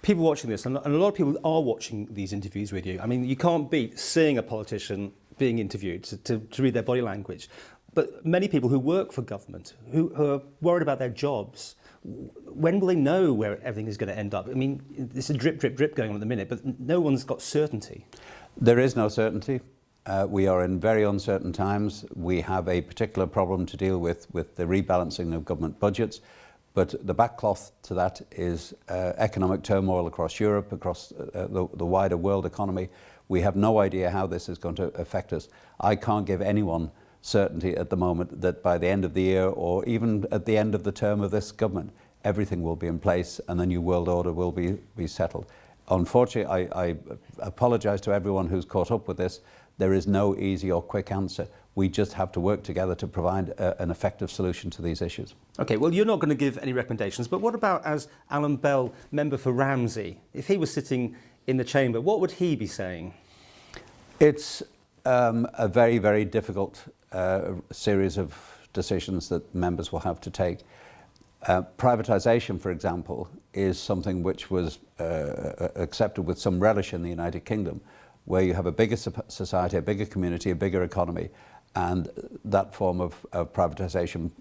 people watching this, and a lot of people are watching these interviews with you. I mean, you can't beat seeing a politician being interviewed to read their body language. But many people who work for government, who are worried about their jobs, when will they know where everything is going to end up? I mean, there's a drip, drip, drip going on at the minute, but no one's got certainty. There is no certainty. We are in very uncertain times. We have a particular problem to deal with the rebalancing of government budgets. But the backcloth to that is economic turmoil across Europe, across the wider world economy. We have no idea how this is going to affect us. I can't give anyone certainty at the moment that by the end of the year or even at the end of the term of this government, everything will be in place and the new world order will be settled. Unfortunately, I apologise to everyone who's caught up with this. There is no easy or quick answer. We just have to work together to provide an effective solution to these issues. OK, well, you're not going to give any recommendations, but what about as Alan Bell, member for Ramsey? If he was sitting in the chamber, what would he be saying? It's a very, very difficult series of decisions that members will have to take. Privatisation, for example, is something which was accepted with some relish in the United Kingdom, where you have a bigger society, a bigger community, a bigger economy, and that form of privatisation,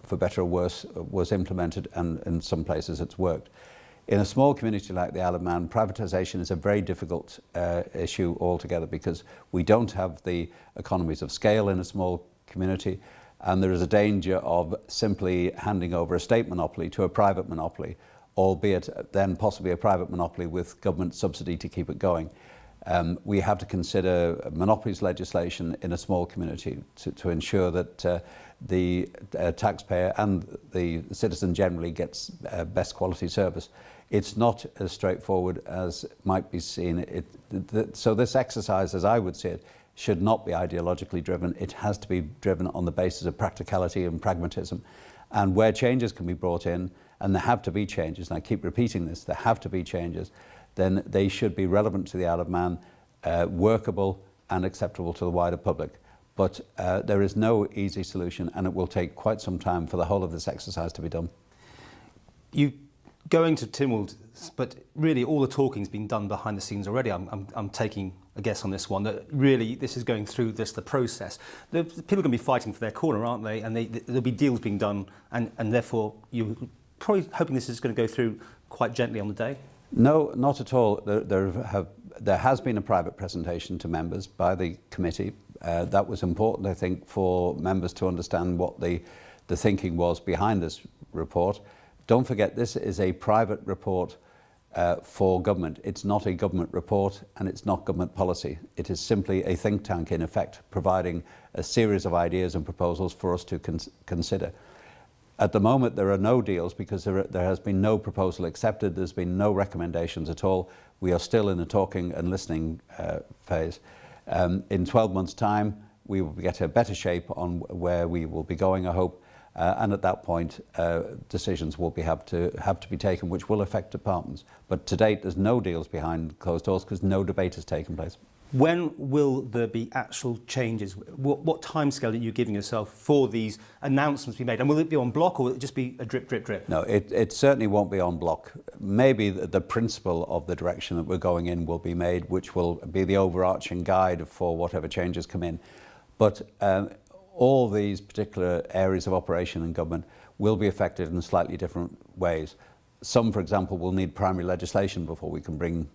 for better or worse, was implemented, and in some places it's worked. In a small community like the Isle of Man, privatisation is a very difficult issue altogether because we don't have the economies of scale in a small community, and there is a danger of simply handing over a state monopoly to a private monopoly, albeit then possibly a private monopoly with government subsidy to keep it going. We have to consider monopolies legislation in a small community to ensure that the taxpayer and the citizen generally gets best quality service. It's not as straightforward as might be seen. So this exercise, as I would see it, should not be ideologically driven. It has to be driven on the basis of practicality and pragmatism. And where changes can be brought in, and there have to be changes, and I keep repeating this, there have to be changes, then they should be relevant to the Isle of Man, workable and acceptable to the wider public. But there is no easy solution, and it will take quite some time for the whole of this exercise to be done. You going to Tynwald, but really all the talking's been done behind the scenes already. I'm taking a guess on this one, that really this is going through the process. The people are going to be fighting for their corner, aren't they? And there'll be deals being done, and therefore you're probably hoping this is going to go through quite gently on the day? No, not at all. There has been a private presentation to members by the committee. That was important, I think, for members to understand what the thinking was behind this report. Don't forget, this is a private report for government. It's not a government report and it's not government policy. It is simply a think tank, in effect, providing a series of ideas and proposals for us to consider. At the moment, there are no deals because there has been no proposal accepted. There's been no recommendations at all. We are still in a talking and listening phase. In 12 months' time, we will get a better shape on where we will be going, I hope. And at that point, decisions will have to be taken, which will affect departments. But to date, there's no deals behind closed doors because no debate has taken place. When will there be actual changes? What timescale are you giving yourself for these announcements to be made? And will it be on block or will it just be a drip, drip, drip? No, it certainly won't be on block. Maybe the principle of the direction that we're going in will be made, which will be the overarching guide for whatever changes come in. But all these particular areas of operation in government will be affected in slightly different ways. Some, for example, will need primary legislation before we can bring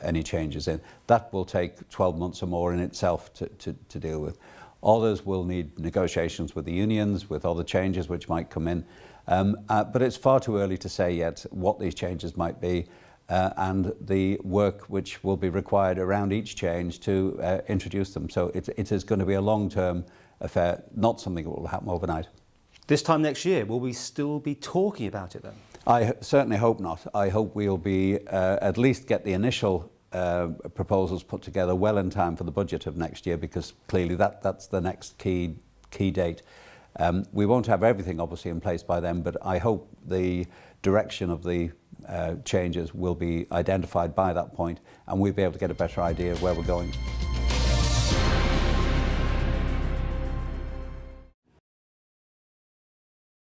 any changes in. That will take 12 months or more in itself to deal with. Others will need negotiations with the unions, with other changes which might come in. But it's far too early to say yet what these changes might be and the work which will be required around each change to introduce them. So it is going to be a long-term affair, not something that will happen overnight. This time next year, will we still be talking about it then? I certainly hope not. I hope we'll be at least get the initial proposals put together well in time for the budget of next year, because clearly that's the next key date. We won't have everything obviously in place by then, but I hope the direction of the changes will be identified by that point and we'll be able to get a better idea of where we're going.